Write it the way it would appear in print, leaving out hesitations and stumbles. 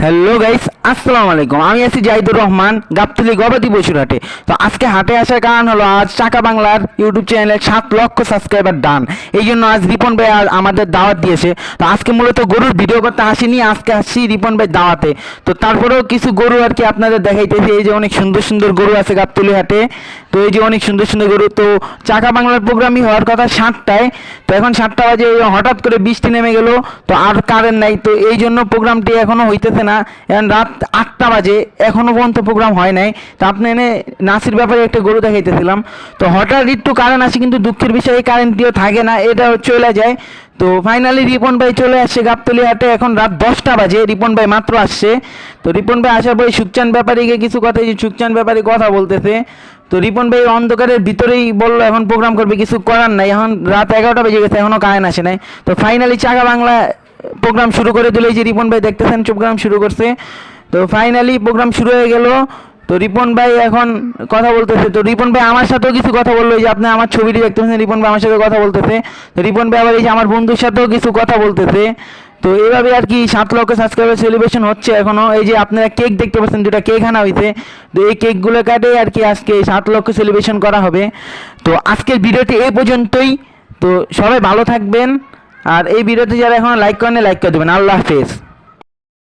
Hello guys, আসসালামু আলাইকুম। আমি আছি জাহিদুর রহমান, গাবতলী গবাদি পশুর হাটে। তো আজকে হাটে আসার কারণ হলো আজ চাকা বাংলার ইউটিউব চ্যানেলে 7 লক্ষ সাবস্ক্রাইবার ডান। এই জন্য আজ রিপন ভাই আমাদের দাওয়াত দিয়েছে। তো আজকে মূলত গরুর ভিডিও করতে আসিনি, আজকে আসছি রিপন ভাই দাওয়াতে। তো তারপরেও কিছু গরু আর কি আপনাদের দেখাইতেছি। এই যে অনেক সুন্দর সুন্দর গরু আছে গাবতলী হাটে। তো এই যে অনেক সুন্দর সুন্দর গরু। তো চাকা বাংলার প্রোগ্রামই হওয়ার কথা 7টায়, তো এখন 7টা বাজে হঠাৎ করে বৃষ্টি নেমে গেল। তো আর কারেন্ট নাই, তো এই জন্য প্রোগ্রামটি এখনো হইতেছে না। এখন রাত 8টা বাজে, এখনো পর্যন্ত প্রোগ্রাম হয় নাই। তো আপনি এনে নাসির ব্যাপারে একটা গরু দেখাইতেছিলাম। তো হঠাৎ একটু কারেন্ট আসে, কিন্তু দুঃখের বিষয় এই কারেন্টটিও থাকে না, এটা চলে যায়। তো ফাইনালি রিপন ভাই চলে আসছে গাবতলী হাটে। এখন রাত 10টা বাজে, রিপন ভাই মাত্র আসছে। তো রিপন ভাই আসার পরে সুখচান ব্যাপারীকে কিছু কথা, সুখচান ব্যাপারী কথা বলতেছে। তো রিপন ভাই অন্ধকারের ভিতরেই বললো এখন প্রোগ্রাম করবে, কিছু করার নাই। এখন রাত 11টা বেজে গেছে, এখনো কারেন্ট আসে নাই। তো ফাইনালি চাকা বাংলা প্রোগ্রাম শুরু করে দিল। এই যে রিপন ভাই দেখতেছেন প্রোগ্রাম শুরু করছে। তো ফাইনালি প্রোগ্রাম শুরু হয়ে গেল। তো রিপন ভাই এখন কথা বলতেছে। তো রিপন ভাই আমার সাথেও কিছু কথা বললো। এই যে আপনি আমার ছবিটি দেখতেছেন, রিপন ভাই আমার সাথে কথা বলতেছে। তো রিপন ভাই আবার এই যে আমার বন্ধুর সাথেও কিছু কথা বলতেছে। তো এইভাবে আর কি 7 লক্ষ সাবস্ক্রাইবার সেলিব্রেশন হচ্ছে এখনো। এই যে আপনারা কেক দেখতে পাচ্ছেন, দুটা কেক আনা হয়েছে। তো এই কেকগুলো কাটে আর কি আজকে 7 লক্ষ সেলিব্রেশন করা হবে। তো আজকের ভিডিওটি এই পর্যন্তই। তো সবাই ভালো থাকবেন। আর এই ভিডিওতে যারা এখনো লাইক করেন, লাইক করে দেবেন। আল্লাহ হাফেজ।